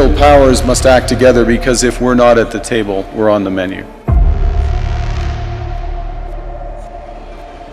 middle powers must act together, because if we're not at the table, we're on the menu.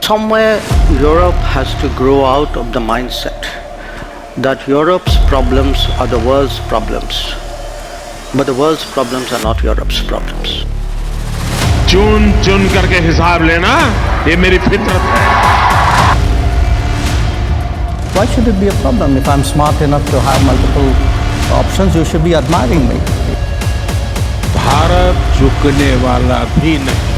Somewhere Europe has to grow out of the mindset that Europe's problems are the world's problems, but the world's problems are not Europe's problems. चुन चुन करके हिसाब लेना ये मेरी फितरत है. Why should it be a problem? If I'm smart enough to have multiple options, you should be admiring me. Bharat झुकने वाला भी नहीं.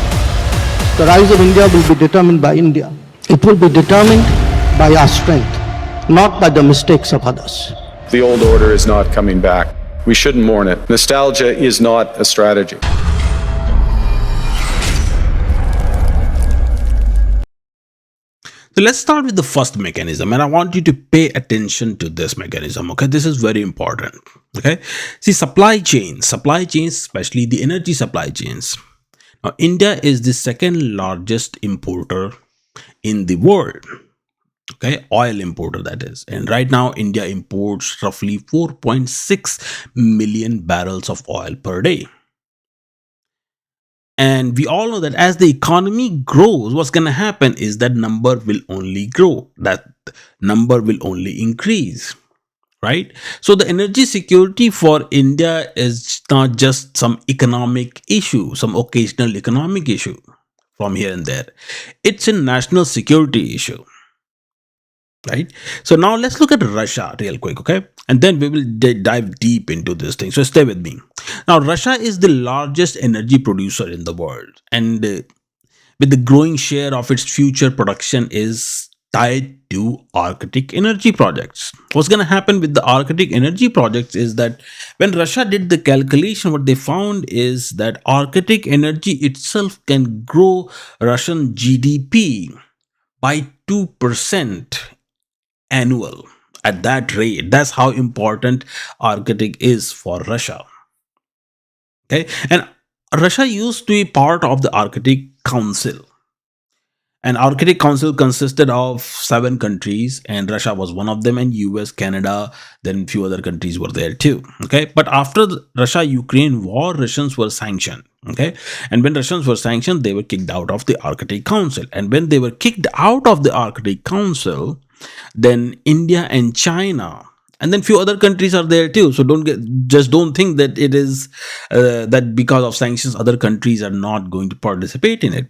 The rise of India will be determined by India. It will be determined by our strength, not by the mistakes of others. The old order is not coming back. We shouldn't mourn it. Nostalgia is not a strategy. So let's start with the first mechanism, and I want you to pay attention to this mechanism. Okay, this is very important. Okay, see, supply chains, especially the energy supply chains. Now, India is the second largest importer in the world. Okay, oil importer, that is. And right now, India imports roughly 4.6 million barrels of oil per day. And we all know that as the economy grows, what's going to happen is that number will only grow. That number will only increase. Right? So the energy security for India is not just some economic issue, some occasional economic issue from here and there. It's a national security issue. Right? So now let's look at Russia real quick, okay? And then we will dive deep into this thing. So stay with me. Now, Russia is the largest energy producer in the world. And with the growing share of its future production is tied to Arctic energy projects. What's going to happen with the Arctic energy projects is that when Russia did the calculation, what they found is that Arctic energy itself can grow Russian GDP by 2% annual. At that rate, that's how important Arctic is for Russia. Okay, and Russia used to be part of the Arctic Council. And Arctic Council consisted of 7 countries, and Russia was one of them, and US, Canada, then few other countries were there too. Okay, but after the Russia-Ukraine war, Russians were sanctioned. Okay, and when Russians were sanctioned, they were kicked out of the Arctic Council. And when they were kicked out of the Arctic Council, then India and China, and then few other countries are there too. So don't think that it is that because of sanctions, other countries are not going to participate in it.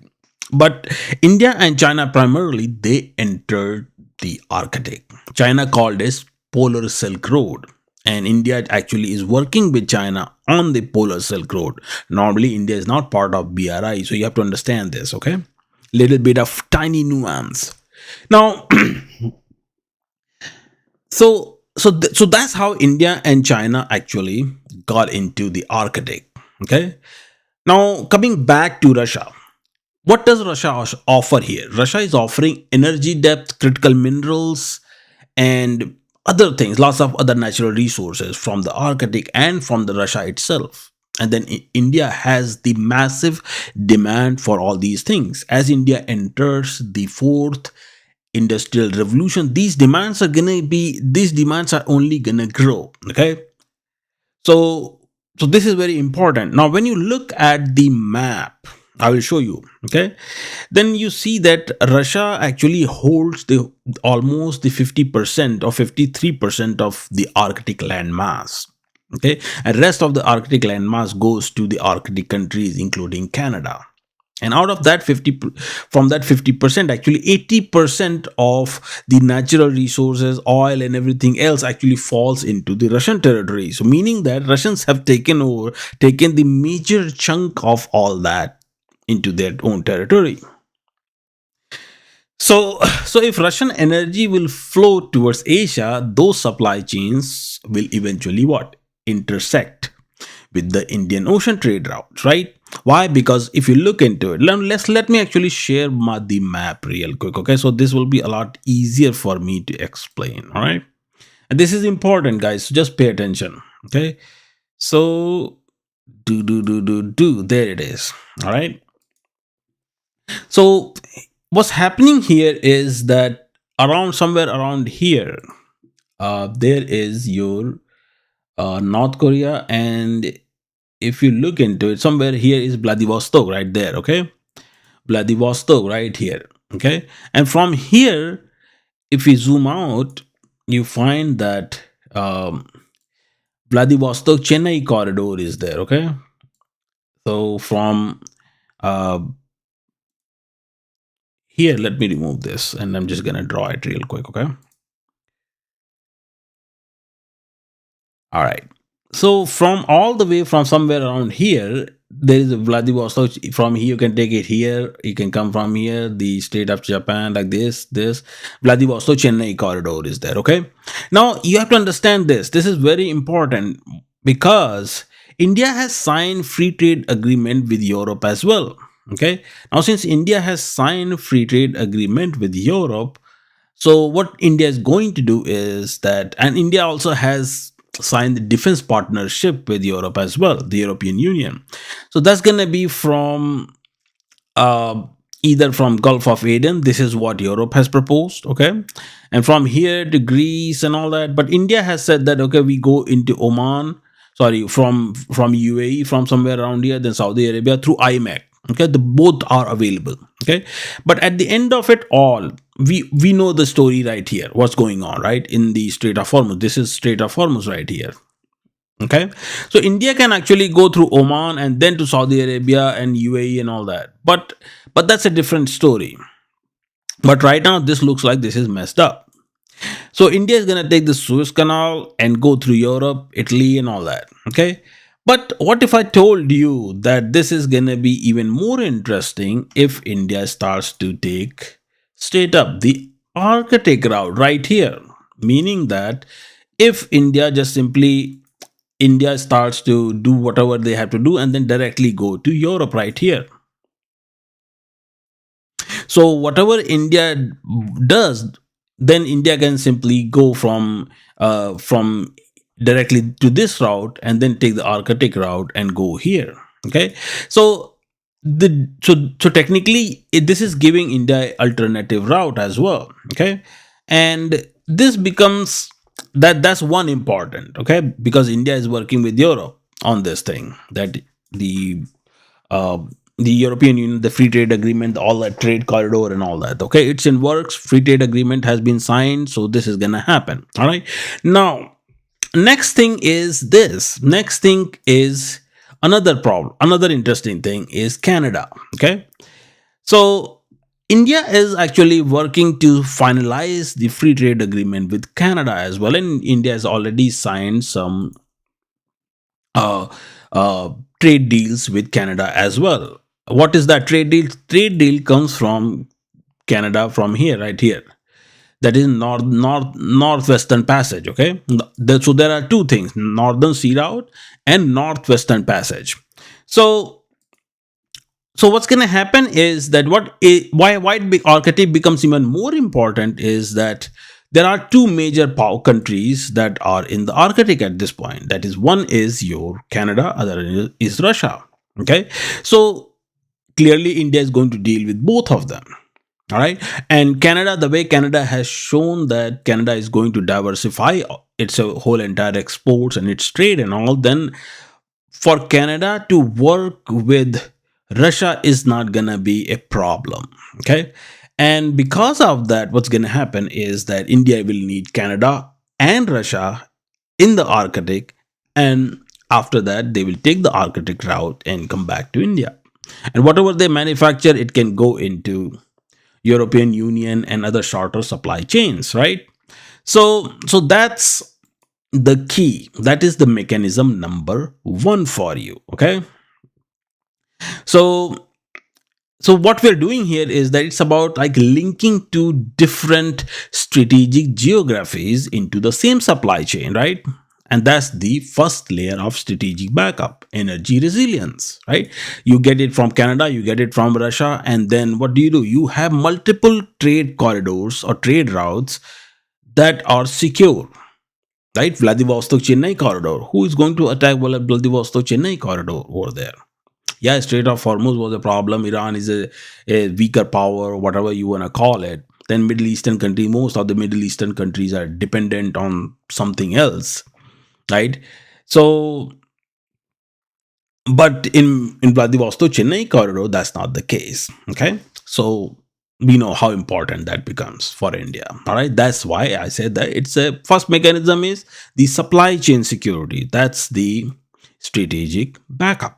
But India and China primarily, they entered the Arctic. China called this Polar Silk Road. And India actually is working with China on the Polar Silk Road. Normally, India is not part of BRI. So you have to understand this, okay? Little bit of tiny nuance. Now, so that's how India and China actually got into the Arctic, okay? Now, coming back to Russia. What does Russia offer here? Russia is offering energy depth, critical minerals, and other things, lots of other natural resources from the Arctic and from the Russia itself. And then India has the massive demand for all these things. As India enters the 4th industrial revolution, these demands are only gonna grow. Okay. So this is very important. Now, when you look at the map, I will show you, okay? Then you see that Russia actually holds almost the 50% or 53% of the Arctic land mass, okay? And rest of the Arctic land mass goes to the Arctic countries, including Canada. And out of that 50%, actually 80% of the natural resources, oil and everything else actually falls into the Russian territory. So meaning that Russians have taken the major chunk of all that into their own territory. So if Russian energy will flow towards Asia, those supply chains will eventually intersect with the Indian Ocean trade routes, right? Why? Because if you look into it, let me actually share the map real quick, okay? So this will be a lot easier for me to explain, all right? And this is important, guys, so just pay attention, okay? So there it is, all right? So what's happening here is that somewhere around here, there is your North Korea, and if you look into it, somewhere here is Vladivostok right there, okay? Vladivostok right here, okay? And from here, if we zoom out, you find that Vladivostok Chennai corridor is there, okay? So from uh, here, let me remove this and I'm just gonna draw it real quick, okay? All right. So from all the way from somewhere around here, there is a Vladivostok. From here, you can take it here. You can come from here, the state of Japan, like this. Vladivostok Chennai corridor is there. Okay. Now you have to understand this. This is very important because India has signed free trade agreement with Europe as well. Okay. Now since India has signed free trade agreement with Europe, so what India is going to do is that, and India also has signed the defense partnership with Europe as well, the European Union. So that's going to be from uh, either from Gulf of Aden. This is what Europe has proposed, okay, and from here to Greece and all that. But India has said that okay, we go into Oman, sorry, from UAE, from somewhere around here, then Saudi Arabia through IMEC. Okay, the both are available. Okay, but at the end of it all, we know the story right here. What's going on right in the Strait of Hormuz? This is Strait of Hormuz right here. Okay, so India can actually go through Oman and then to Saudi Arabia and UAE and all that. But that's a different story. But right now, this looks like this is messed up. So India is going to take the Suez Canal and go through Europe, Italy, and all that. Okay. But what if I told you that this is going to be even more interesting if India starts to take straight up the Arctic route right here? Meaning that if India starts to do whatever they have to do and then directly go to Europe right here. So whatever India does, then India can simply go from directly to this route and then take the Arctic route and go here. Okay, so so technically this is giving India alternative route as well. Okay, and this becomes that's one important. Okay, because India is working with Europe on this thing that the uh, the European Union, the free trade agreement, all that trade corridor and all that. Okay, it's in works. Free trade agreement has been signed, so this is gonna happen. All right. Now, next thing is this. Next thing is another problem. Another interesting thing is Canada. Okay, so India is actually working to finalize the free trade agreement with Canada as well, and India has already signed some uh, uh, trade deals with Canada as well. What is that trade deal? Trade deal comes from Canada from here, right here. That is northwestern passage. Okay, so there are two things: northern sea route and northwestern passage. So what's going to happen is that why Arctic becomes even more important is that there are two major power countries that are in the Arctic at this point. That is, one is your Canada, other is Russia. Okay, so clearly India is going to deal with both of them. All right, and Canada, the way Canada has shown that Canada is going to diversify its whole entire exports and its trade and all, then for Canada to work with Russia is not gonna be a problem. Okay, and because of that, what's gonna happen is that India will need Canada and Russia in the Arctic, and after that, they will take the Arctic route and come back to India. And whatever they manufacture, it can go into European Union and other shorter supply chains, right? So that's the key. That is the mechanism number one for you. Okay. So what we're doing here is that it's about like linking two different strategic geographies into the same supply chain, right? And that's the first layer of strategic backup, energy resilience, right? You get it from Canada, you get it from Russia, and then what do? You have multiple trade corridors or trade routes that are secure, right? Vladivostok Chennai corridor. Who is going to attack Vladivostok Chennai corridor over there? Yeah, Strait of Hormuz was a problem. Iran is a weaker power, whatever you want to call it. Then Middle Eastern country, most of the Middle Eastern countries are dependent on something else, right? So, but in Vladivostok Chennai corridor, that's not the case. Okay, so we know how important that becomes for India. All right, that's why I said that it's a first mechanism is the supply chain security. That's the strategic backup.